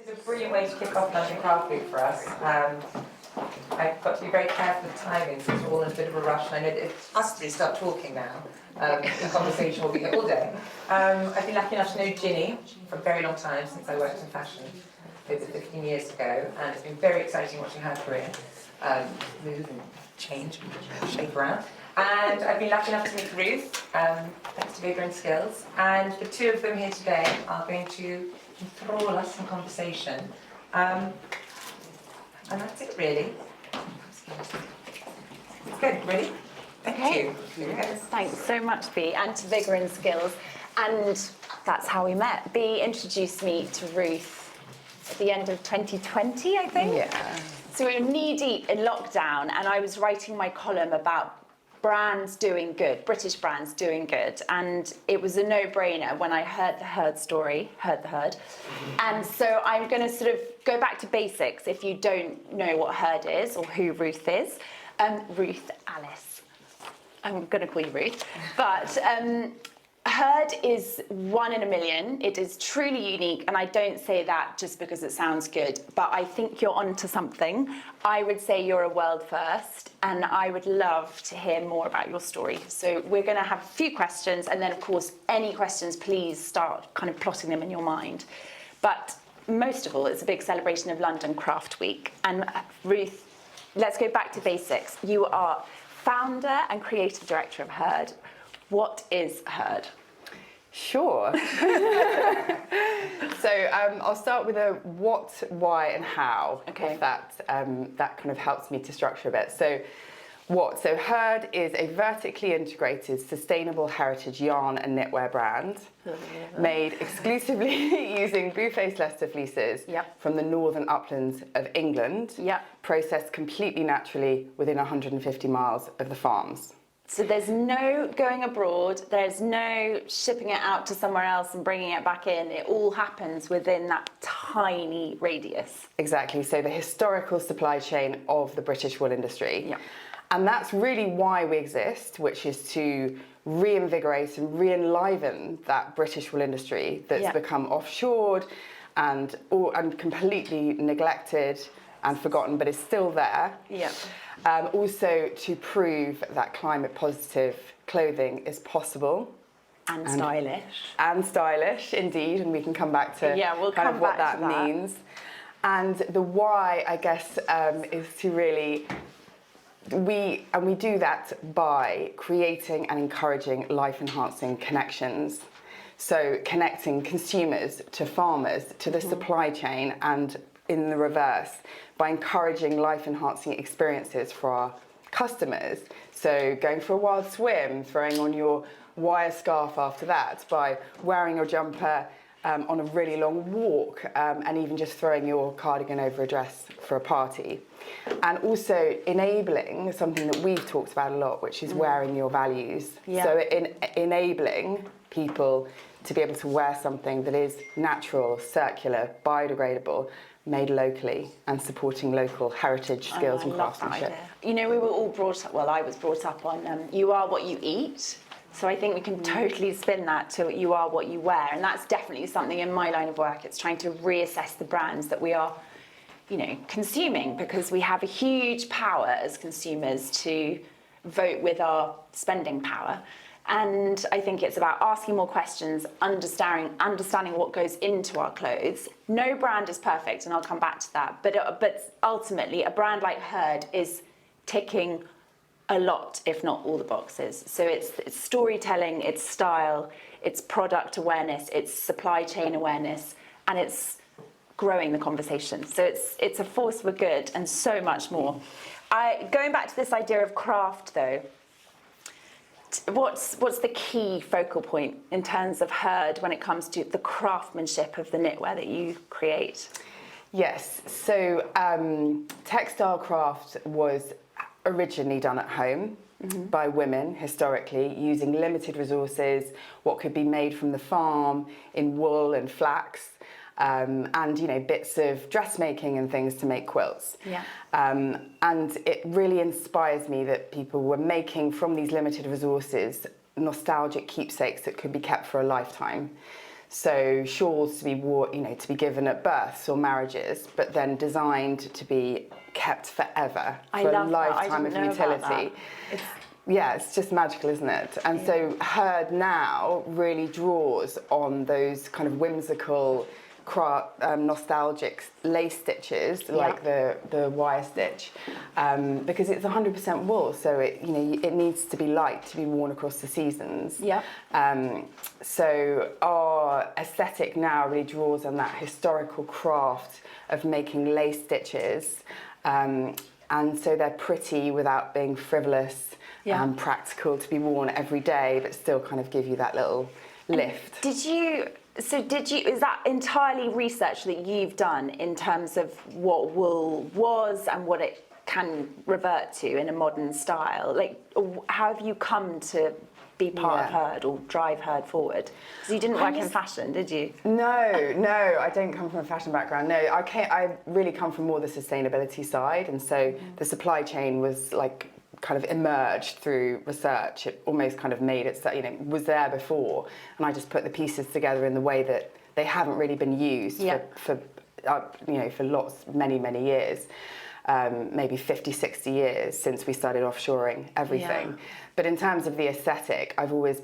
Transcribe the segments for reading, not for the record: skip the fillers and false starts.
It's a brilliant way to kick off London Craft Week for us. I've got to be very careful of timing since we're all in a bit of a rush, and I know that if us three start talking now, the conversation will be here all day. I've been lucky enough to know Ginny for a very long time, since I worked in fashion over 15 years ago, and it's been very exciting watching her career move and change and shape around. And I've been lucky enough to meet Ruth, thanks to Vigor and Skills, and the two of them here today are going to enthrall us in conversation. And that's it, really. Good, ready? Thank you. Thanks so much, Bea, and to Vigor and Skills. And that's how we met. Bea introduced me to Ruth at the end of 2020, I think. Yeah. So we were knee-deep in lockdown, and I was writing my column about brands doing good, British brands doing good, and it was a no-brainer when I heard the Herd story, and so I'm going to sort of go back to basics if you don't know what Herd is or who Ruth is. Ruth Alice. I'm going to call you Ruth, but Herd is 1 in a million. It is truly unique, and I don't say that just because it sounds good, but I think you're onto something. I would say you're a world first, and I would love to hear more about your story. So we're going to have a few questions, and then, of course, any questions, please start kind of plotting them in your mind. But most of all, it's a big celebration of London Craft Week. And Ruth, let's go back to basics. You are founder and creative director of Herd. What is Herd? Sure. So I'll start with a what, why, and how. Okay. If that kind of helps me to structure a bit. So what? So Herd is a vertically integrated, sustainable heritage yarn and knitwear brand made exclusively using blue-faced Leicester fleeces from the northern uplands of England, processed completely naturally within 150 miles of the farms. So there's no going abroad, there's no shipping it out to somewhere else and bringing it back in. It all happens within that tiny radius. Exactly, so the historical supply chain of the British wool industry. Yeah. And that's really why we exist, which is to reinvigorate and re-enliven that British wool industry that's become offshored and completely neglected and forgotten, but is still there. Yeah. Also to prove that climate positive clothing is possible. And stylish. And stylish, indeed, and we can come back to kind of what that means. And the why, I guess, is to really, we do that by creating and encouraging life-enhancing connections. So connecting consumers to farmers, to the supply chain, and in the reverse, by encouraging life-enhancing experiences for our customers. So going for a wild swim, throwing on your wire scarf after that, by wearing your jumper on a really long walk, and even just throwing your cardigan over a dress for a party. And also enabling something that we've talked about a lot, which is wearing your values. Yeah. So enabling people to be able to wear something that is natural, circular, biodegradable, made locally, and supporting local heritage skills and craftsmanship. You know, we were all brought up, well, I was brought up on you are what you eat. So I think we can totally spin that to you are what you wear. And that's definitely something in my line of work. It's trying to reassess the brands that we are, you know, consuming, because we have a huge power as consumers to vote with our spending power. And I think it's about asking more questions, understanding what goes into our clothes. No brand is perfect, and I'll come back to that. But ultimately, a brand like Herd is ticking a lot, if not all the boxes. So it's storytelling, it's style, it's product awareness, it's supply chain awareness, and it's growing the conversation. So it's a force for good and so much more. Going back to this idea of craft, though, what's the key focal point in terms of Herd when it comes to the craftsmanship of the knitwear that you create? Yes, so textile craft was originally done at home by women historically, using limited resources, what could be made from the farm in wool and flax, and you know, bits of dressmaking and things to make quilts. Yeah. And it really inspires me that people were making from these limited resources nostalgic keepsakes that could be kept for a lifetime. So shawls to be worn, to be given at births or marriages, but then designed to be kept forever for a lifetime of utility. It's just magical, isn't it? And so Herd now really draws on those kind of whimsical, nostalgic lace stitches, like the wire stitch, because it's 100% wool, so it needs to be light to be worn across the seasons. So our aesthetic now really draws on that historical craft of making lace stitches, and so they're pretty without being frivolous. And practical to be worn every day, but still kind of give you that little lift. Is that entirely research that you've done in terms of what wool was and what it can revert to in a modern style? Like, how have you come to be part of Herd or drive Herd forward? Because you didn't work in fashion, did you? No, I don't come from a fashion background. No, I really come from more the sustainability side, and so the supply chain was like kind of emerged through research. It almost kind of made it, was there before, and I just put the pieces together in the way that they haven't really been used for many years, maybe 50, 60 years since we started offshoring everything. But in terms of the aesthetic, I've loved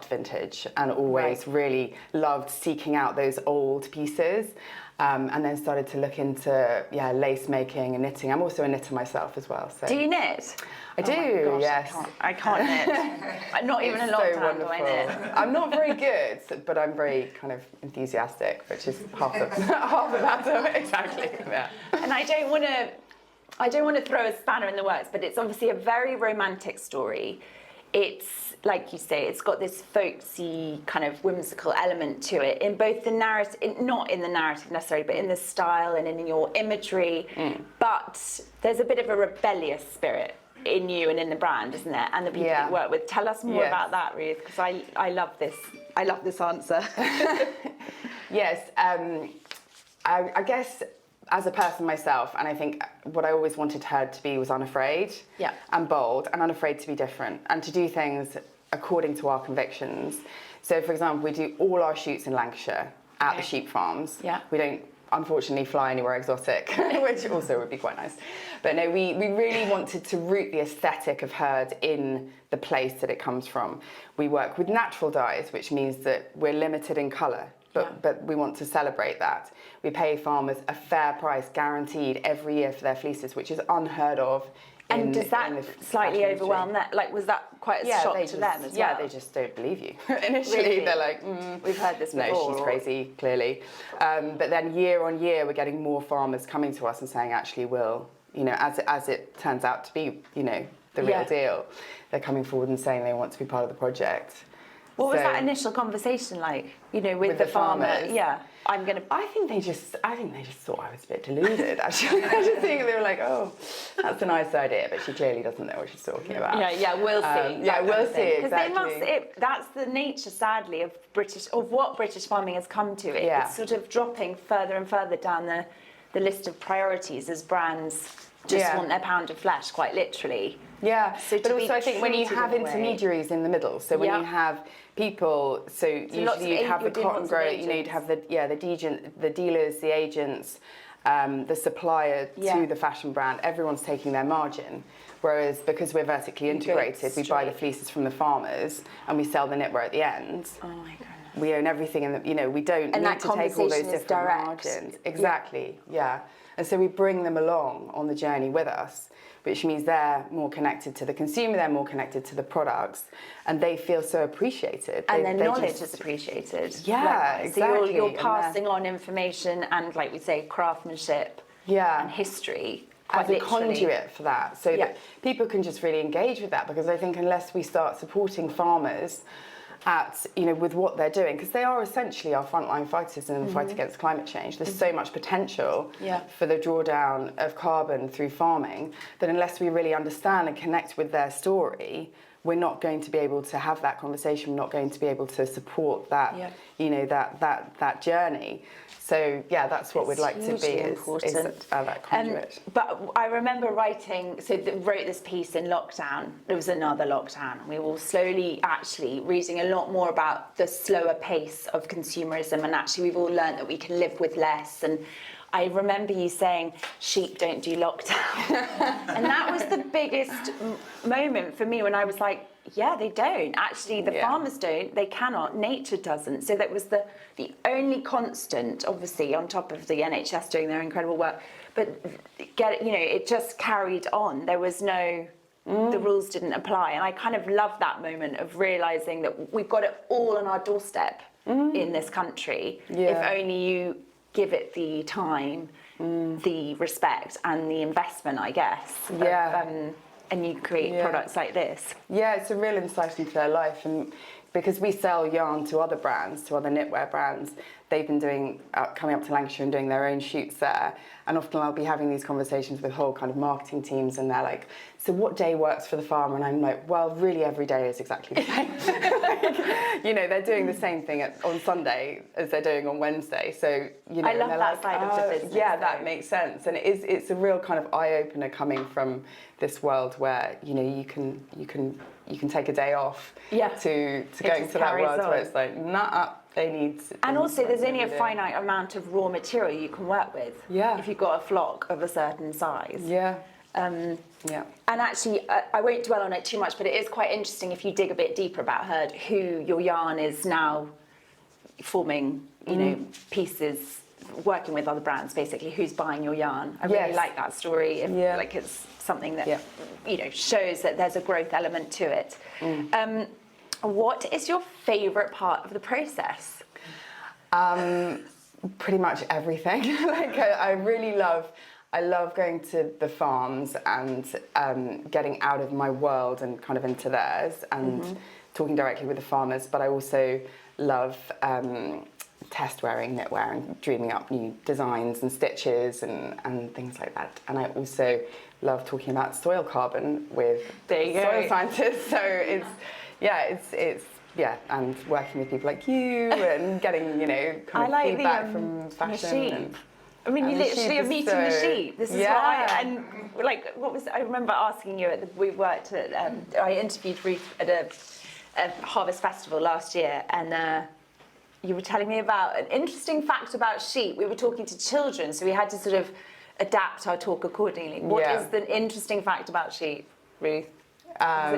vintage and always really loved seeking out those old pieces. And then started to look into lace making and knitting. I'm also a knitter myself as well. So. Do you knit? I do, yes. I can't knit. I'm not even in lockdown, do I knit? I'm not very good, but I'm very kind of enthusiastic, which is half the battle. Exactly. Yeah. And I don't want to throw a spanner in the works, but it's obviously a very romantic story. It's, like you say, it's got this folksy kind of whimsical element to it in both the narrative, not in the narrative necessarily, but in the style and in your imagery. But there's a bit of a rebellious spirit in you and in the brand, isn't there? And the people you work with. Tell us more about that, Ruth, because I love this. I love this answer. Yes, I guess as a person myself, and I think what I always wanted Herd to be was unafraid and bold and unafraid to be different and to do things according to our convictions. So, for example, we do all our shoots in Lancashire at the sheep farms. We don't, unfortunately, fly anywhere exotic, which also would be quite nice. But no, we really wanted to root the aesthetic of Herd in the place that it comes from. We work with natural dyes, which means that we're limited in colour. But we want to celebrate that. We pay farmers a fair price, guaranteed, every year for their fleeces, which is unheard of. And does that slightly overwhelm that? Like, was that quite a shock to them as well? Yeah, they just don't believe you. Initially, they're like, we've heard this before. No, she's crazy, clearly. But then year on year, we're getting more farmers coming to us and saying, actually, we'll, as it turns out to be, the real deal, they're coming forward and saying they want to be part of the project. What was that initial conversation like? With the farmers? Yeah, I think they just thought I was a bit deluded. Actually, I just think they were like, "Oh, that's a nice idea," but she clearly doesn't know what she's talking about. Yeah, we'll see. We'll see. Because that's the nature, sadly, of what British farming has come to. It's sort of dropping further and further down the list of priorities as brands just want their pound of flesh, quite literally. Yeah, so but also I think when you have intermediaries in the middle, so when you have people, so usually you'd have the cotton grower, you'd have the dealers, the agents, the supplier to the fashion brand, everyone's taking their margin. Whereas because we're vertically integrated, we buy the fleeces from the farmers and we sell the knitwear at the end. Oh my goodness. We own everything, and we don't need to take all those different margins. Exactly, yeah. And so we bring them along on the journey with us, which means they're more connected to the consumer, they're more connected to the products, and they feel so appreciated. And their knowledge is appreciated. Yeah, exactly. So you're passing on information and, like we say, craftsmanship and history. As a conduit for that, so that people can just really engage with that, because I think unless we start supporting farmers with what they're doing, because they are essentially our frontline fighters in the fight against climate change. There's so much potential for the drawdown of carbon through farming that unless we really understand and connect with their story, we're not going to be able to have that conversation, we're not going to be able to support that, you know, that journey. So yeah, that's what we'd like to be, is that conduit. But I remember writing, wrote this piece in lockdown. There was another lockdown. We were slowly actually reading a lot more about the slower pace of consumerism, and actually we've all learned that we can live with less. And I remember you saying, sheep don't do lockdown. And that was the biggest moment for me, when I was like, yeah, they don't. Actually, the farmers don't. They cannot. Nature doesn't. So that was the only constant, obviously, on top of the NHS doing their incredible work. But it just carried on. There was no, the rules didn't apply. And I kind of love that moment of realising that we've got it all on our doorstep in this country. If only you give it the time, the respect and the investment, I guess. And you create products like this. Yeah, it's a real insight into their life, and because we sell yarn to other brands, to other knitwear brands, they've been doing, coming up to Lancashire and doing their own shoots there, and often I'll be having these conversations with whole kind of marketing teams, and they're like, so what day works for the farmer? And I'm like, well, really every day is exactly the same. You know, they're doing the same thing on Sunday as they're doing on Wednesday, so, you know. I love that side of the business. Yeah, that makes sense, and it's a real kind of eye-opener coming from this world where, you know, you can take a day off to go into that world where it's like, nah, they need. And also, there's only a finite amount of raw material you can work with. Yeah. If you've got a flock of a certain size. Yeah. And actually, I won't dwell on it too much, but it is quite interesting if you dig a bit deeper about who your yarn is now forming, you know, pieces, working with other brands, basically, who's buying your yarn. I really like that story. Like, it's something that, you know, shows that there's a growth element to it. What is your favourite part of the process? Pretty much everything. Like, I really love going to the farms and getting out of my world and kind of into theirs and talking directly with the farmers. But I also love test wearing knitwear and dreaming up new designs and stitches and things like that. And I also love talking about soil carbon with soil scientists. So it's and working with people like you and getting, you know, kind of feedback from fashion. I mean, you literally are meeting the sheep. This is why. And like, I remember asking you we worked at, I interviewed Ruth at a harvest festival last year, and you were telling me about an interesting fact about sheep. We were talking to children, so we had to sort of adapt our talk accordingly. What is the interesting fact about sheep, Ruth? Was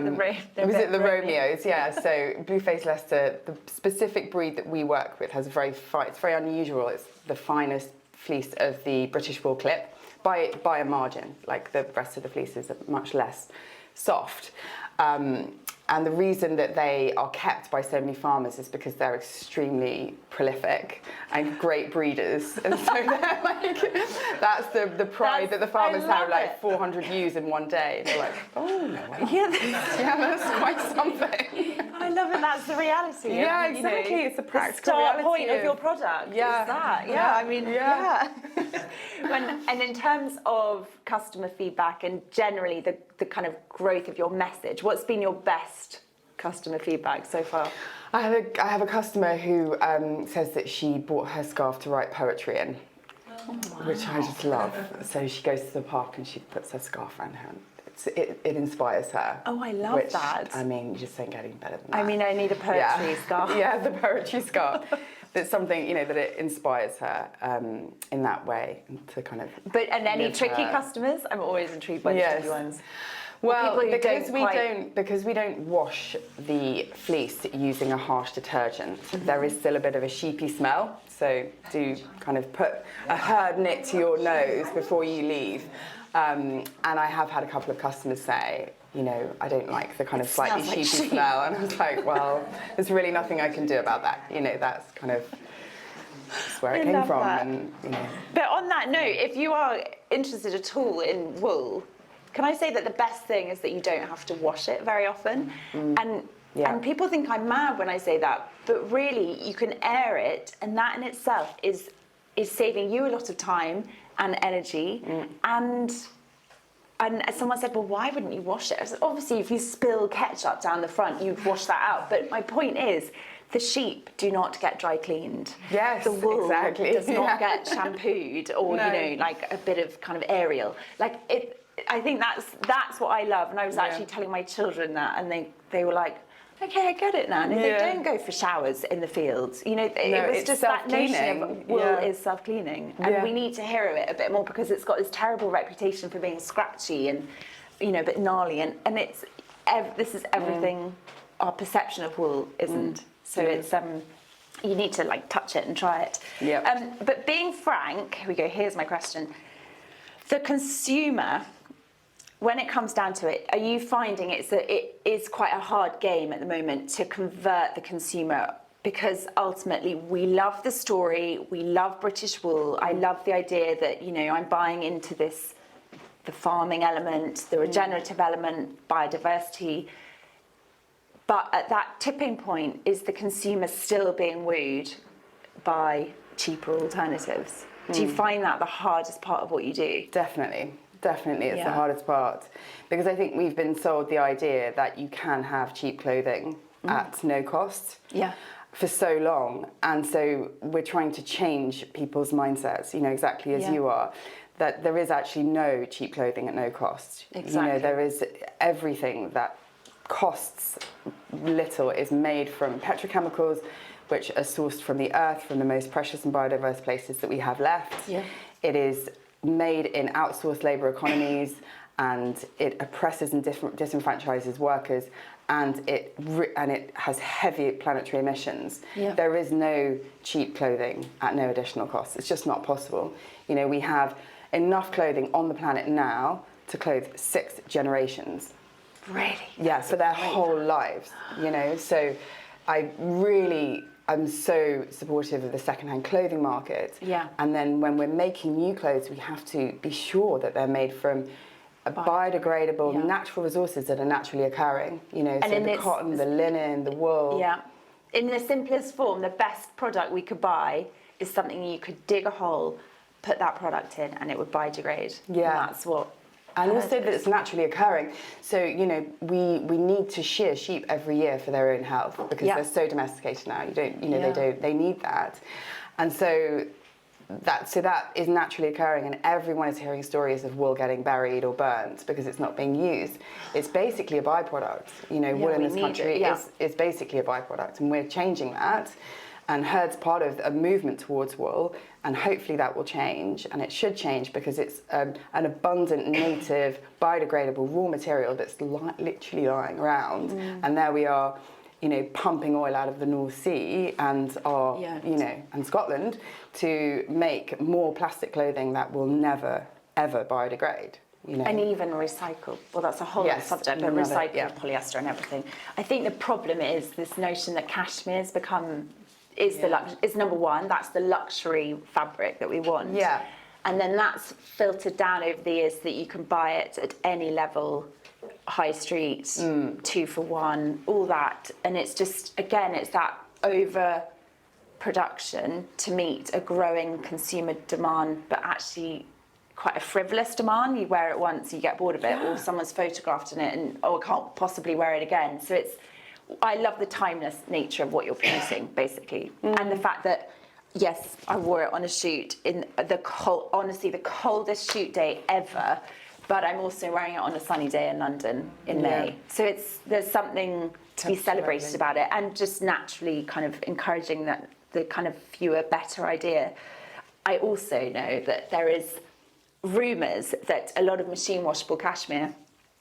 it the Romeos? Yeah. So Blue-faced Leicester, the specific breed that we work with, has a it's very unusual. It's the finest fleece of the British wool clip by a margin. Like, the rest of the fleeces are much less soft. And the reason that they are kept by so many farmers is because they're extremely prolific and great breeders. And so they're like, that's the pride that the farmers have, like 400 ewes in one day. And they're like, oh, no way. That's quite something. I love it, that's the reality. Yeah, exactly. You know, it's the practical reality. The start point of your product is that. I mean, and in terms of customer feedback and generally the kind of growth of your message, what's been your best customer feedback so far? I have a customer who says that she bought her scarf to write poetry in, which I just love. So she goes to the park and she puts her scarf around her. It inspires her. Oh, I love that. I mean, you just ain't getting better than that. I mean, I need a poetry scarf. Yeah, the poetry scarf. That's something, you know, that it inspires her in that way to kind of. And any tricky customers? I'm always intrigued by the tricky ones. Well, because we don't wash the fleece using a harsh detergent, there is still a bit of a sheepy smell. So do kind of put a herd knit to your nose before you leave. And I have had a couple of customers say, you know, I don't like the kind of slightly sheepy smell. And I was like, well, there's really nothing I can do about that. You know, that's kind of where it came from. And, you know. But on that note, if you are interested at all in wool, can I say that the best thing is that you don't have to wash it very often? And people think I'm mad when I say that, but really you can air it, and that in itself is saving you a lot of time and energy, and And someone said, well, why wouldn't you wash it? I said, obviously, if you spill ketchup down the front, you'd wash that out. But my point is, the sheep do not get dry cleaned. Yes, the wool exactly. does not get shampooed or, No. you know, like a bit of kind of Ariel. Like, I think that's what I love. And I was actually telling my children that, and they were like, okay, I get it now. And they don't go for showers in the fields. You know, it was just that notion of wool is self-cleaning. And we need to hear it a bit more because it's got this terrible reputation for being scratchy and, you know, a bit gnarly. And this is everything our perception of wool isn't. So it's, you need to like touch it and try it. But being frank, here we go, here's my question. The consumer, when it comes down to it, are you finding it is quite a hard game at the moment to convert the consumer? Because ultimately we love the story, we love British wool. I love the idea that, you know, I'm buying into this, the farming element, the regenerative element, biodiversity. But at that tipping point, is the consumer still being wooed by cheaper alternatives? Do you find that the hardest part of what you do? Definitely it's the hardest part, because I think we've been sold the idea that you can have cheap clothing at no cost for so long, and so we're trying to change people's mindsets, you know, exactly as you are, that there is actually no cheap clothing at no cost. You know, there is everything that costs little is made from petrochemicals, which are sourced from the earth, from the most precious and biodiverse places that we have left. It is made in outsourced labour economies, and it oppresses and disenfranchises workers, and it has heavy planetary emissions. There is no cheap clothing at no additional cost. It's just not possible. You know, we have enough clothing on the planet now to clothe 6 generations. Really? Yeah, for their whole lives, you know. So I'm so supportive of the second-hand clothing market. And then when we're making new clothes, we have to be sure that they're made from biodegradable, natural resources that are naturally occurring. You know, so the cotton, the linen, the wool. In the simplest form, the best product we could buy is something you could dig a hole, put that product in, and it would biodegrade. And that's what. And also that it's naturally occurring. So, you know, we need to shear sheep every year for their own health, because they're so domesticated now. They need that. And so that is naturally occurring, and everyone is hearing stories of wool getting buried or burnt because it's not being used. It's basically a byproduct. You know, wool in this country is basically a byproduct, and we're changing that. And herd's part of a movement towards wool, and hopefully that will change, and it should change, because it's an abundant, native, biodegradable raw material that's literally lying around. And there we are, you know, pumping oil out of the North Sea and and Scotland to make more plastic clothing that will never ever biodegrade. You know. And even recycle. Well, that's a whole other subject, but recycled polyester and everything. I think the problem is this notion that cashmere's become. Is number one. That's the luxury fabric that we want. And then that's filtered down over the years that you can buy it at any level, high street, 2 for 1, all that. And it's just, again, it's that over production to meet a growing consumer demand, but actually quite a frivolous demand. You wear it once, you get bored of it, or someone's photographed in it and, I can't possibly wear it again. So I love the timeless nature of what you're producing, basically. And the fact that, yes, I wore it on a shoot in honestly, the coldest shoot day ever, but I'm also wearing it on a sunny day in London in May. So there's something to be celebrated about it, and just naturally kind of encouraging that the kind of fewer, better idea. I also know that there is rumours that a lot of machine washable cashmere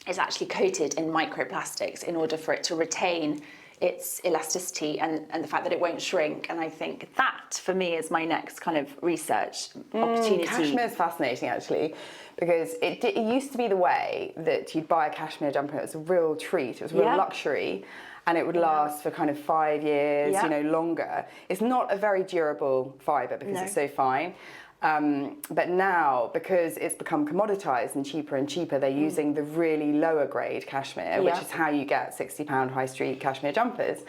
is actually coated in microplastics in order for it to retain its elasticity and the fact that it won't shrink. And I think that, for me, is my next kind of research opportunity. Cashmere is fascinating, actually, because it used to be the way that you'd buy a cashmere jumper. It was a real treat. It was a real luxury. And it would last for kind of 5 years, you know, longer. It's not a very durable fibre because it's so fine. But now, because it's become commoditized and cheaper, they're using the really lower grade cashmere, which is how you get £60 high street cashmere jumpers.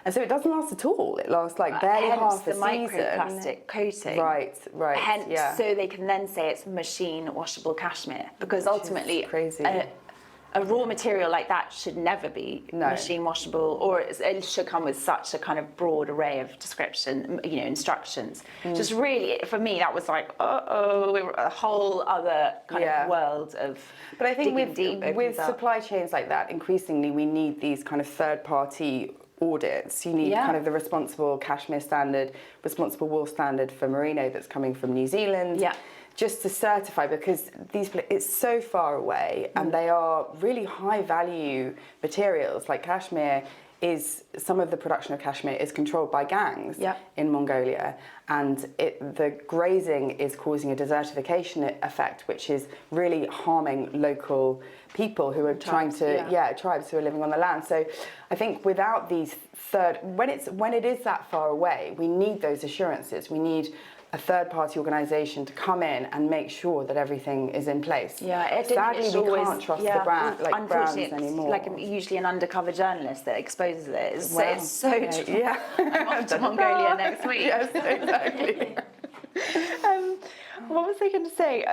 And so it doesn't last at all. It lasts like barely half a the season. microplastic coating. Right. Hence, yeah. so they can then say it's machine washable cashmere, because ultimately, crazy. A raw material like that should never be machine washable, or it should come with such a kind of broad array of description, instructions. Just really, for me, that was like, we were a whole other kind of world of. But I think with up. supply chains like that, increasingly we need these kind of third-party audits. You need kind of the responsible cashmere standard, responsible wool standard for merino that's coming from New Zealand. Yeah. Just to certify, because it's so far away and they are really high value materials. Like cashmere some of the production of cashmere is controlled by gangs in Mongolia, and the grazing is causing a desertification effect, which is really harming local people who are tribes who are living on the land. So I think without these when it is that far away, we need those assurances. We need a third-party organisation to come in and make sure that everything is in place. Sadly, we can't trust the brands anymore. Like usually an undercover journalist that exposes it. It's so true. I'm off to Mongolia next week. Yes, exactly. What was I going to say?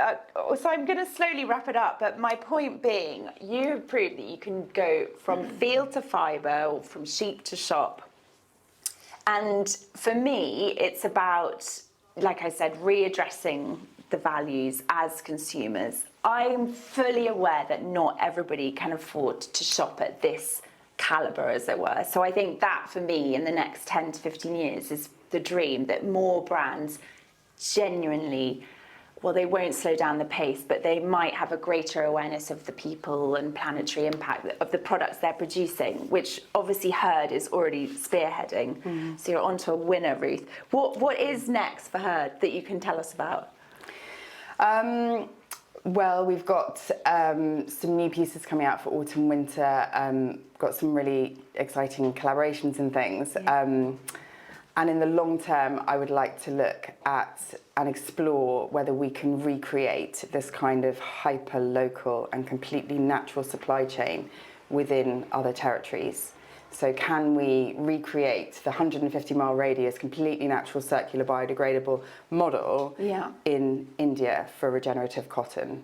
So I'm going to slowly wrap it up, but my point being, you have proved that you can go from field to fibre, or from sheep to shop. And for me, it's about, like I said, readdressing the values as consumers. I'm fully aware that not everybody can afford to shop at this calibre, as it were. So I think that, for me, in the next 10 to 15 years, is the dream, that more brands genuinely, well, they won't slow down the pace, but they might have a greater awareness of the people and planetary impact of the products they're producing, which obviously Herd is already spearheading. So you're onto a winner, Ruth. What is next for Herd that you can tell us about? Well, we've got some new pieces coming out for autumn, winter, got some really exciting collaborations and things. And in the long term, I would like to look at and explore whether we can recreate this kind of hyper-local and completely natural supply chain within other territories. So can we recreate the 150-mile radius, completely natural, circular, biodegradable model in India for regenerative cotton?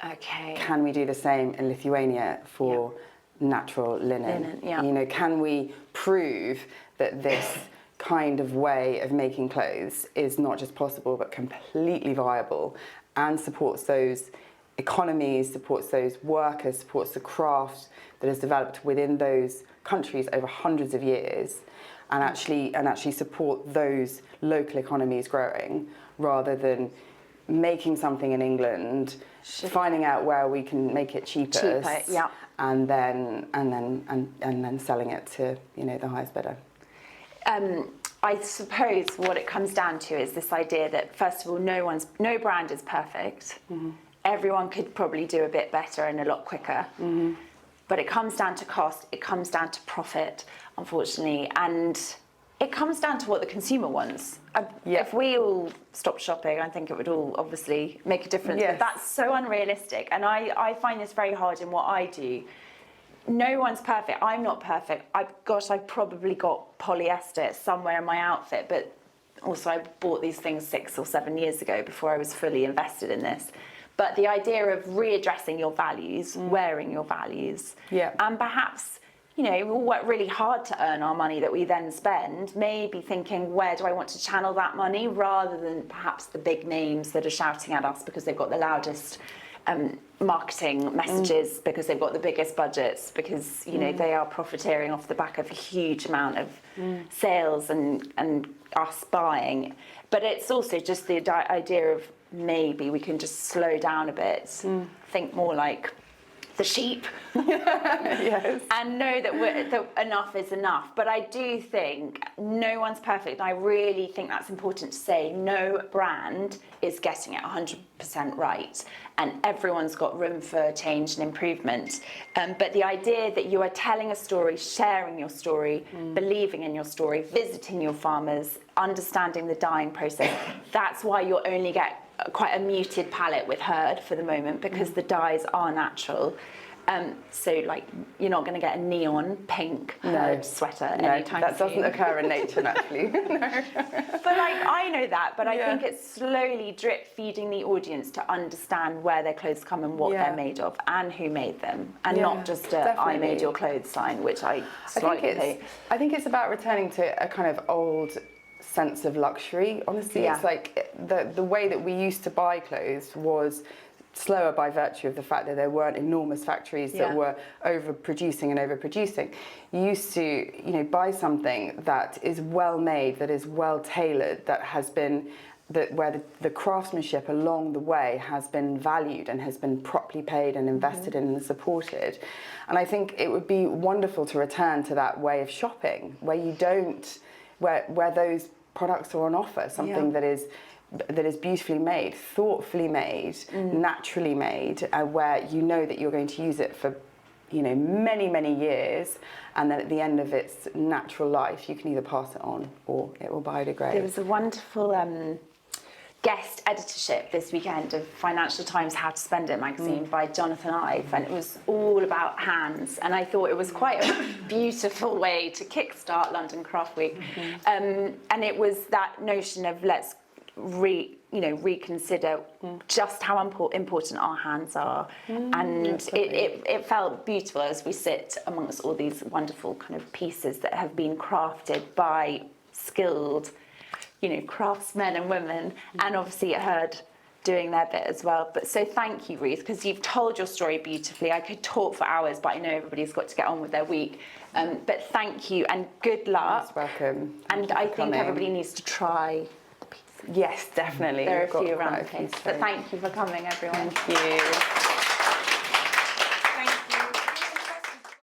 Okay. Can we do the same in Lithuania for natural linen? Can we prove that this kind of way of making clothes is not just possible but completely viable, and supports those economies, supports those workers, supports the craft that has developed within those countries over hundreds of years, and actually support those local economies growing, rather than making something in England, finding out where we can make it cheapest, and then selling it to the highest bidder. I suppose what it comes down to is this idea that, first of all, no brand is perfect. Everyone could probably do a bit better and a lot quicker. But it comes down to cost, it comes down to profit, unfortunately, and it comes down to what the consumer wants. If we all stopped shopping, I think it would all obviously make a difference. But that's so unrealistic, and I find this very hard in what I do. No one's perfect. I'm not perfect. I've probably got polyester somewhere in my outfit, but also I bought these things 6 or 7 years ago before I was fully invested in this. But the idea of readdressing your values, wearing your values, and perhaps, we work really hard to earn our money that we then spend, maybe thinking, where do I want to channel that money, rather than perhaps the big names that are shouting at us because they've got the loudest marketing messages, because they've got the biggest budgets, because they are profiteering off the back of a huge amount of sales and us buying. But it's also just the idea of maybe we can just slow down a bit, think more like the sheep, and know that enough is enough. But I do think no one's perfect. I really think that's important to say. No brand is getting it 100% right, and everyone's got room for change and improvement. But the idea that you are telling a story, sharing your story, believing in your story, visiting your farmers, understanding the dyeing process, that's why you'll only get quite a muted palette with Herd for the moment, because the dyes are natural. So like, you're not going to get a neon pink sweater anytime that soon. doesn't occur in nature naturally. No. But like, I know that, but I think it's slowly drip feeding the audience to understand where their clothes come and what they're made of and who made them, and not just I made your clothes sign, which I slightly hate. I think it's about returning to a kind of old sense of luxury. Honestly, it's like the way that we used to buy clothes was slower by virtue of the fact that there weren't enormous factories that were overproducing. You used to, you know, buy something that is well made, that is well tailored, that has been where the craftsmanship along the way has been valued and has been properly paid and invested in and supported. And I think it would be wonderful to return to that way of shopping, where you don't, where those products are on offer, something that is beautifully made, thoughtfully made, naturally made, where you know that you're going to use it for, you know, many, many years, and then at the end of its natural life, you can either pass it on or it will biodegrade. There was a wonderful guest editorship this weekend of Financial Times How to Spend It magazine by Jonathan Ive, and it was all about hands, and I thought it was quite a beautiful way to kickstart London Craft Week. And it was that notion of let's reconsider just how important our hands are, and it felt beautiful as we sit amongst all these wonderful kind of pieces that have been crafted by skilled, you know, craftsmen and women, and obviously it heard doing their bit as well. But so thank you, Ruth, because you've told your story beautifully. I could talk for hours, but I know everybody's got to get on with their week. But thank you and good luck. You're welcome. And I think everybody needs to try. Yes, definitely. There are a few around the place. But thank you for coming, everyone. Thank you.